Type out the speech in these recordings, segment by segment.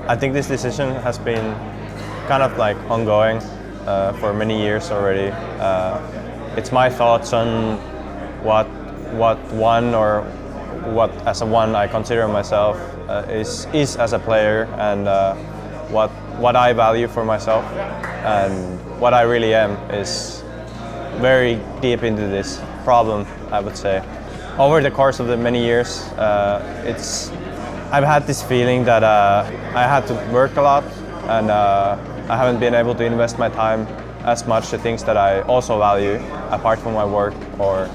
I think this decision has been kind of like ongoing for many years already. It's my thoughts on what one or what as a one I consider myself is as a player, and what I value for myself, and what I really am is very deep into this problem, I would say. Over the course of the many years, I've had this feeling that I had to work a lot, and I haven't been able to invest my time as much to things that I also value apart from my work, or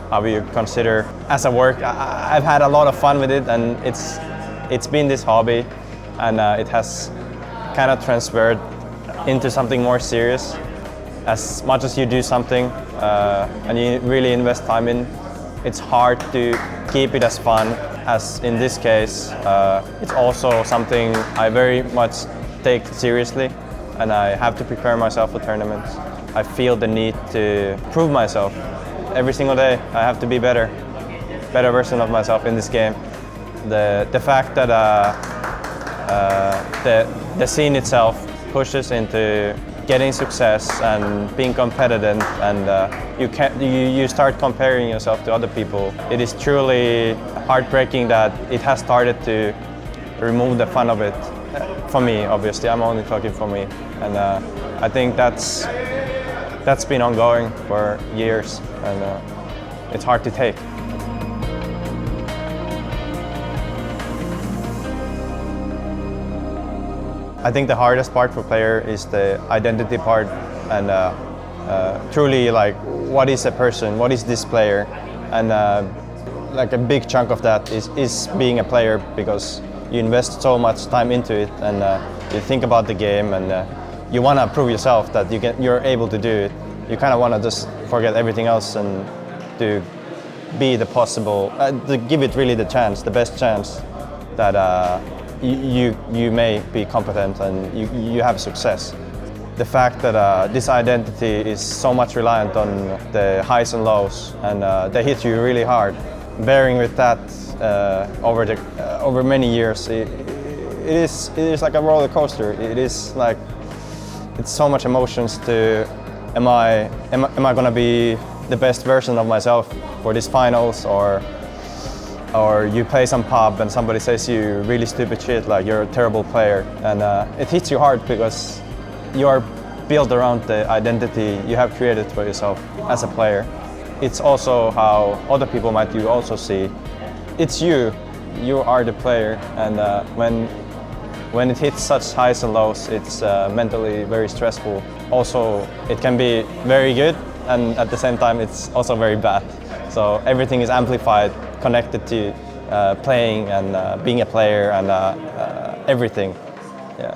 how you consider as a work. I've had a lot of fun with it, and it's been this hobby, and it has kind of transferred into something more serious. As much as you do something and you really invest time in, it's hard to keep it as fun as in this case. It's also something I very much take seriously, and I have to prepare myself for tournaments. I feel the need to prove myself. Every single day I have to be better version of myself in this game. The fact that the scene itself pushes into getting success and being competitive, and you start comparing yourself to other people. It is truly heartbreaking that it has started to remove the fun of it. For me, obviously, I'm only talking for me, and I think that's been ongoing for years, and it's hard to take. I think the hardest part for player is the identity part, and truly like what is a person, what is this player, and like a big chunk of that is being a player, because you invest so much time into it, and you think about the game, and you want to prove yourself that you're able to do it. You kind of want to just forget everything else and to be the possible, to give it really the chance, the best chance that you may be competent and you have success. The fact that this identity is so much reliant on the highs and lows, and they hit you really hard. Bearing with that over many years, it is like a roller coaster. It is like, it's so much emotions to am I going to be the best version of myself for these finals, or you play some pub and somebody says you really stupid shit, like you're a terrible player, and it hits you hard because you are built around the identity you have created for yourself as a player. It's also how other people might you also see. It's you are the player, and when it hits such highs and lows, it's mentally very stressful. Also, it can be very good, and at the same time it's also very bad. So everything is amplified, connected to playing and being a player, and everything. Yeah.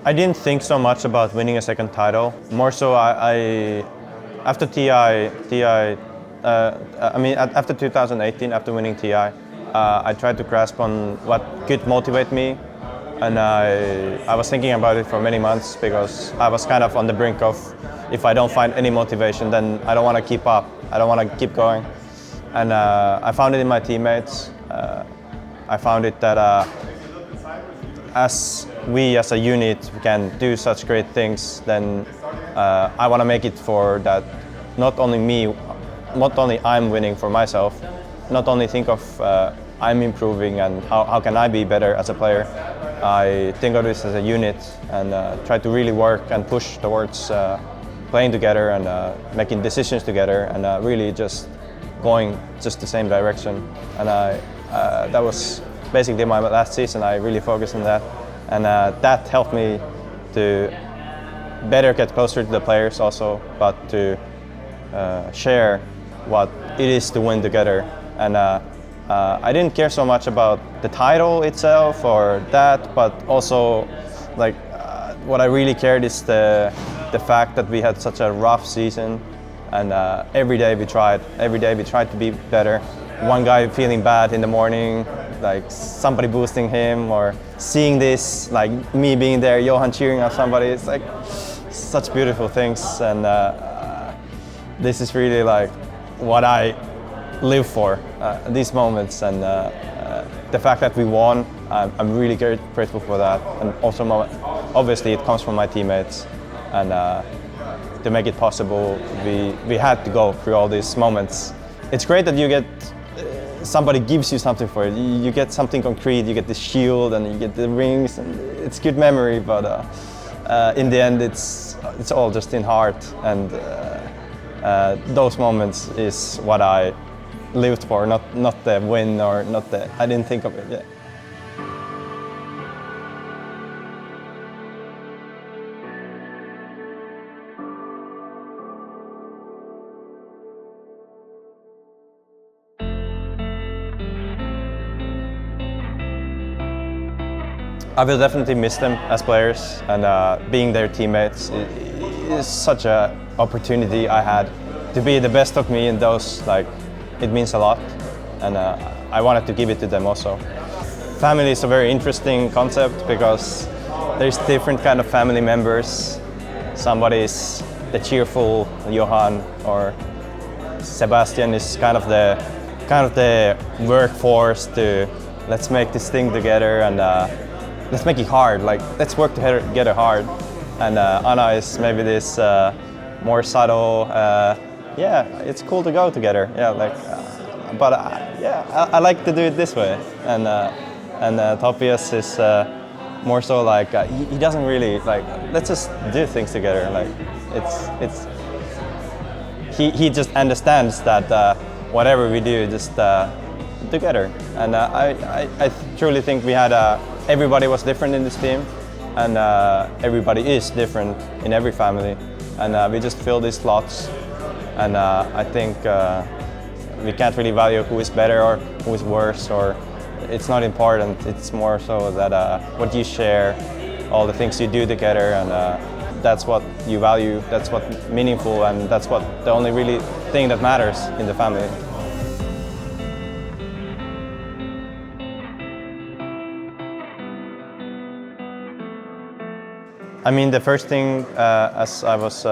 I didn't think so much about winning a second title. More so, after after 2018, after winning TI, I tried to grasp on what could motivate me, and I was thinking about it for many months, because I was kind of on the brink of, if I don't find any motivation, then I don't want to keep up. I don't want to keep going, and I found it in my teammates. I found it that as we as a unit can do such great things, then I want to make it for that. Not only I'm winning for myself, not only think of I'm improving and how can I be better as a player. I think of this as a unit, and try to really work and push towards playing together and making decisions together, and really just going just the same direction. And that was basically my last season. I really focused on that, and that helped me to better get closer to the players also, but to share what it is to win together. And I didn't care so much about the title itself or that, but also like what I really cared is the fact that we had such a rough season, and every day we tried to be better. One guy feeling bad in the morning, like somebody boosting him, or seeing this, like me being there, Johan cheering on somebody. It's like such beautiful things, and this is really like what I live for, these moments, and the fact that we won, I'm really grateful for that. And also, obviously, it comes from my teammates, and to make it possible, we had to go through all these moments. It's great that you get somebody gives you something for it. You get something concrete. You get the shield and you get the rings, and it's good memory. But in the end, it's all just in heart, and those moments is what I lived for, not the win or not the. I didn't think of it yet. I will definitely miss them as players, and being their teammates is such an opportunity I had to be the best of me in those. Like, it means a lot, and I wanted to give it to them also. Family is a very interesting concept because there's different kind of family members. Somebody is the cheerful Johan, or Sebastian is kind of the workforce to let's make this thing together, and let's make it hard, like let's work together hard. And Anna is maybe this more subtle, yeah, it's cool to go together, yeah, like, but yeah, I like to do it this way. And Topias is more so like, he doesn't really, like, let's just do things together, like, he just understands that whatever we do, just together. And I truly think we had everybody was different in this team, and everybody is different in every family, and we just fill these slots. And I think we can't really value who is better or who is worse, or it's not important. It's more so that what you share, all the things you do together, and that's what you value, that's what's meaningful, and that's what the only really thing that matters in the family. I mean, the first thing, as I was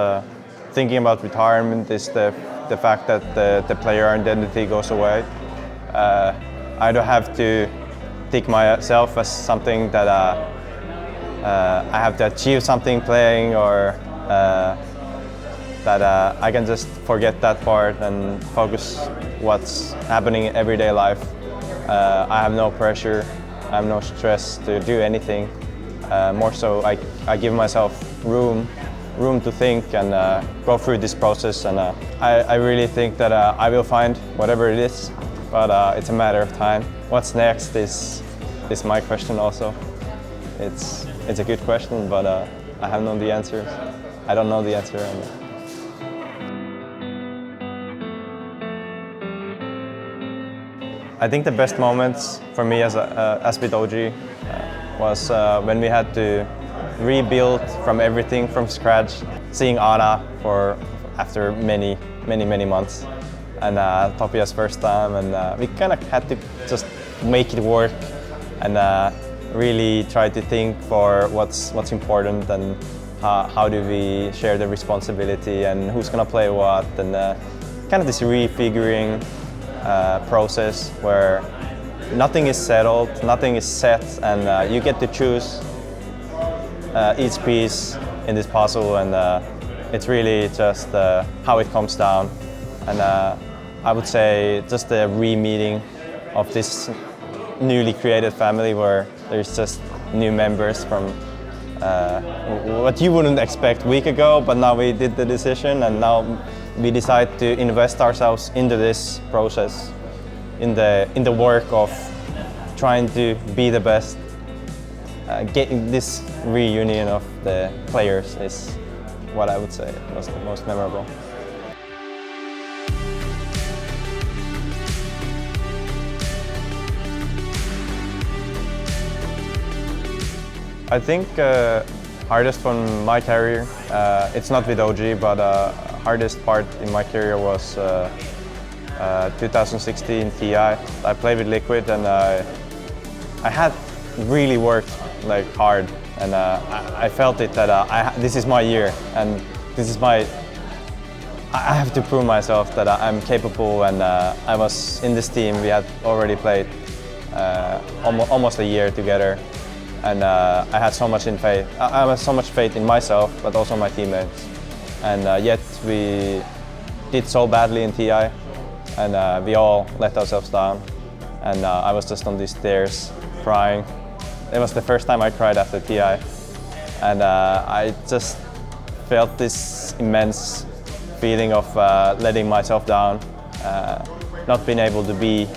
thinking about retirement, is the fact that the player identity goes away. I don't have to take myself as something that I have to achieve something playing, or that I can just forget that part and focus what's happening in everyday life. I have no pressure, I have no stress to do anything. More so, I give myself room to think and go through this process, and I really think that I will find whatever it is, but it's a matter of time. What's next is my question also. It's a good question, but I have the answer. I don't know the answer. I think the best moments for me as with OG was when we had to rebuild from everything from scratch, seeing Anna after many months, and Topia's first time, and we kind of had to just make it work, and really try to think for what's important, and how do we share the responsibility, and who's gonna play what, and kind of this refiguring process where nothing is settled, nothing is set, and you get to choose each piece in this puzzle, and it's really just how it comes down. And I would say just the re-meeting of this newly created family, where there's just new members from what you wouldn't expect a week ago, but now we did the decision, and now we decide to invest ourselves into this process, in the work of trying to be the best. Getting this reunion of the players is what I would say was the most memorable. I think hardest from my career, it's not with OG, but hardest part in my career was 2016 TI. I played with Liquid, and I had really worked like hard, and I felt it that this is my year, and this is I have to prove myself that I'm capable, and I was in this team. We had already played almost a year together, and I had so much faith. I had so much faith in myself, but also my teammates. And yet we did so badly in TI, and we all let ourselves down. And I was just on these stairs crying. It was the first time I cried after TI, and I just felt this immense feeling of letting myself down, not being able to be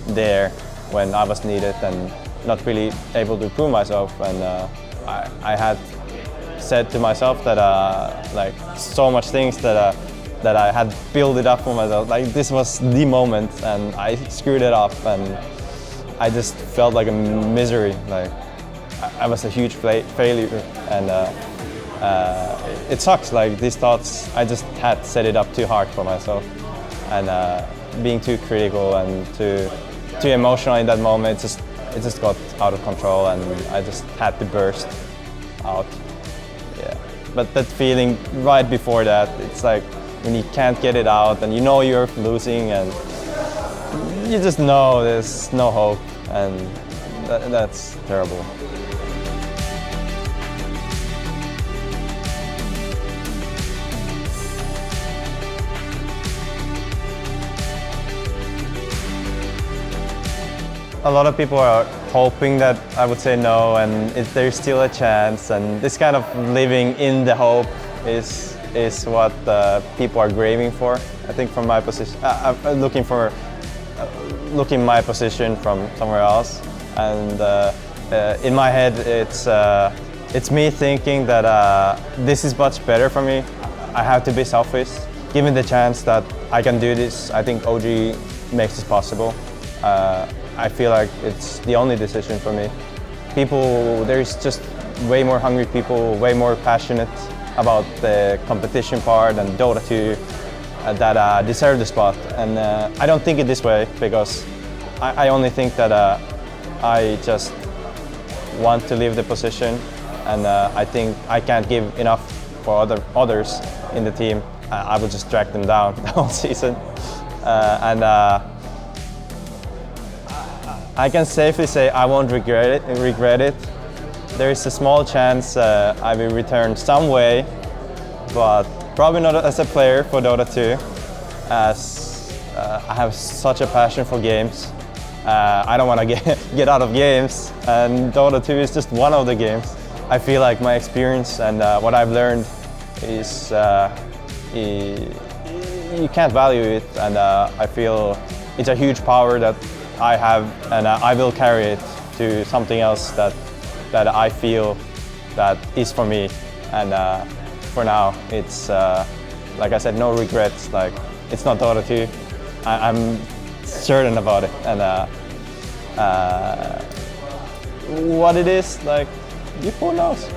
there when I was needed, and not really able to prove myself. And I had said to myself that like so much things that I had built it up for myself. Like this was the moment, and I screwed it up, and I just felt like a misery. Like I was a huge failure, and it sucks. Like these thoughts, I just had set it up too hard for myself, and being too critical and too emotional in that moment, it just got out of control, and I just had to burst out. Yeah, but that feeling right before that, it's like when you can't get it out, and you know you're losing, and you just know there's no hope, and that's terrible. A lot of people are hoping that I would say no, and there's still a chance, and this kind of living in the hope is what people are craving for. I think from my position, I'm looking my position from somewhere else, and in my head it's me thinking that this is much better for me. I have to be selfish. Given the chance that I can do this, I think OG makes this possible. I feel like it's the only decision for me. There's just way more hungry people, way more passionate about the competition part and Dota 2 that deserve the spot. And I don't think it this way, because I only think that I just want to leave the position, and I think I can't give enough for others in the team. I will just drag them down the whole season. I can safely say I won't regret it. There is a small chance I will return some way, but probably not as a player for Dota 2, as I have such a passion for games. I don't want to get out of games, and Dota 2 is just one of the games. I feel like my experience and what I've learned is you can't value it, and I feel it's a huge power that I have, and I will carry it to something else that I feel that is for me. And for now, it's like I said, no regrets. Like it's not Dota 2. I'm certain about it, and what it is, like, who knows?